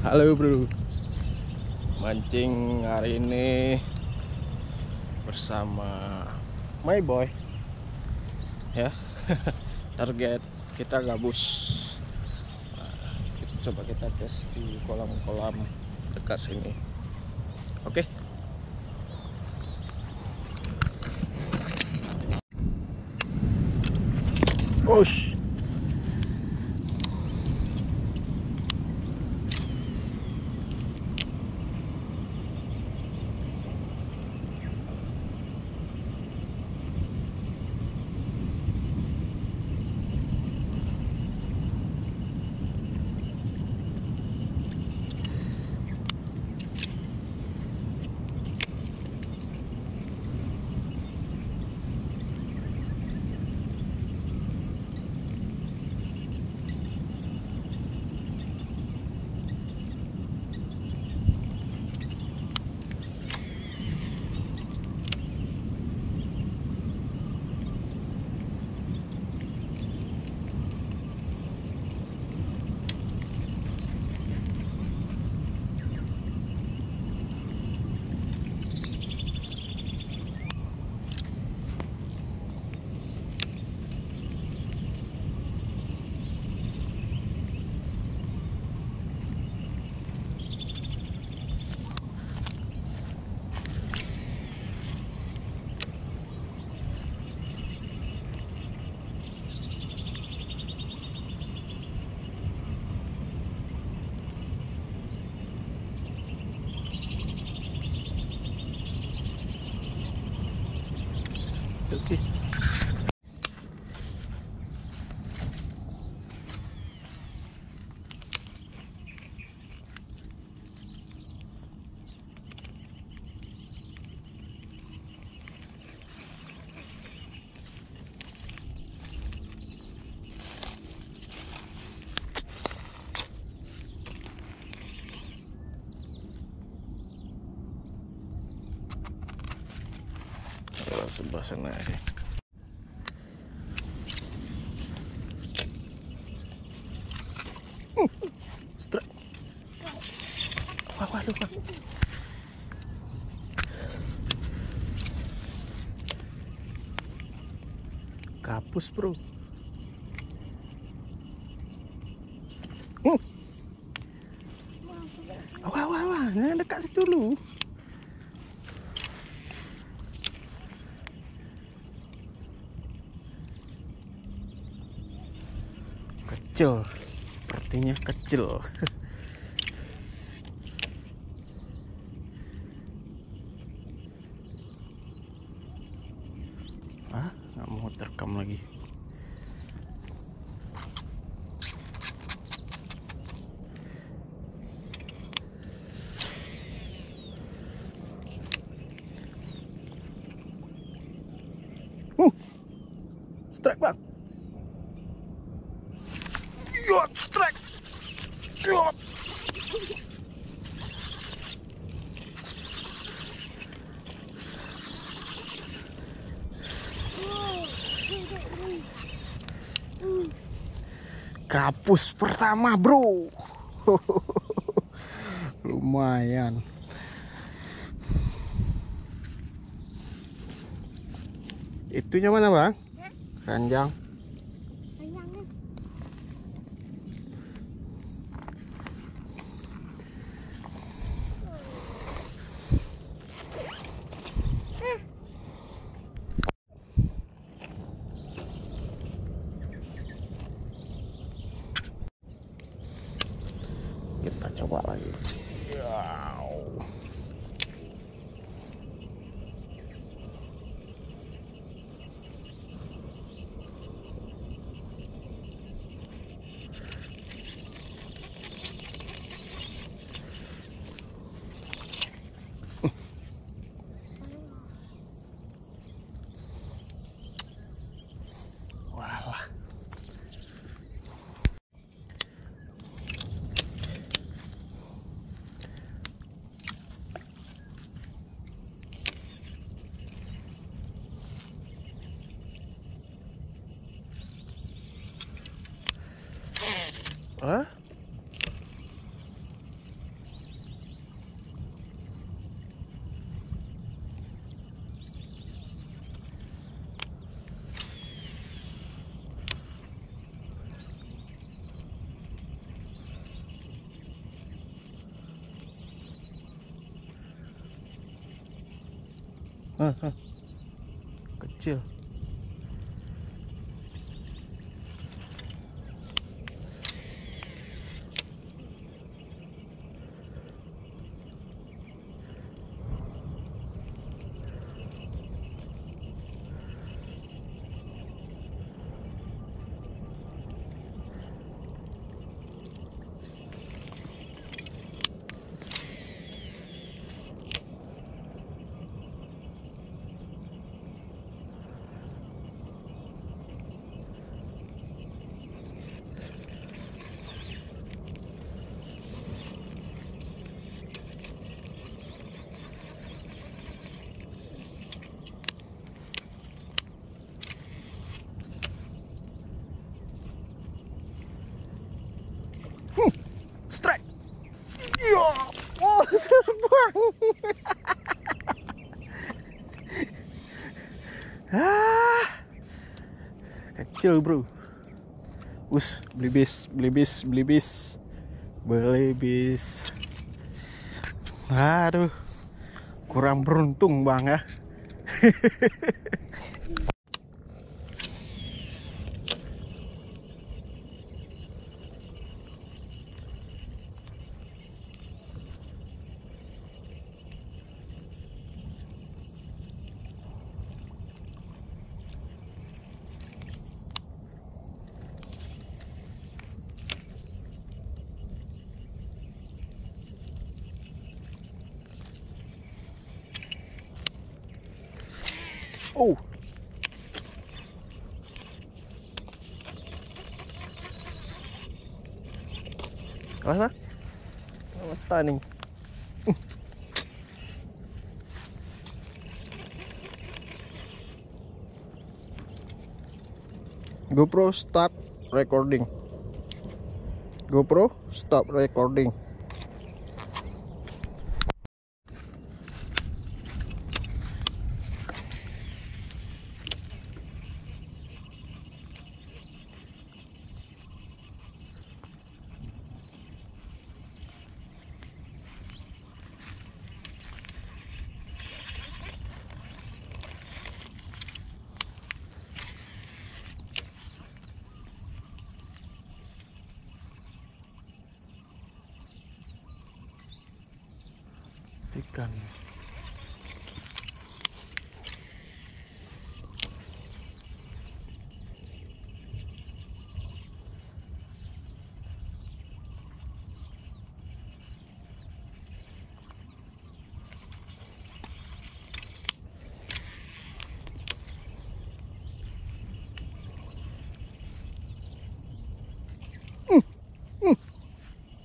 Halo bro, mancing hari ini bersama my boy ya. Target kita gabus. Coba kita tes di kolam-kolam dekat sini. Oke. Osh. Oke. Sebelah sana ya. Strike. Wah, lupa. Kapus bro. Wah, dekat situ dulu. Kecil, sepertinya kecil. Nggak mau terekam lagi. Strike bang. Yot, strike. Yot. Kapus pertama bro. Lumayan. Itunya mana bang? Ranjang. Kita coba lagi. Hah? Kecil. Strike. Ya, oh terbang. Kecil bro. Belibis. Aduh, kurang beruntung bang ya. Oh, apa? Mata nih. GoPro stop recording. GoPro stop recording. Ikan.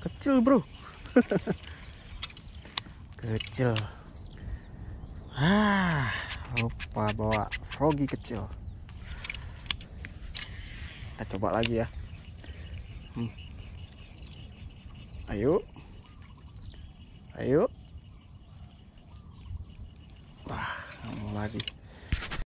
Kecil bro. Kecil. Lupa bawa froggy kecil. Kita coba lagi ya. Ayo. Wah, mau lagi.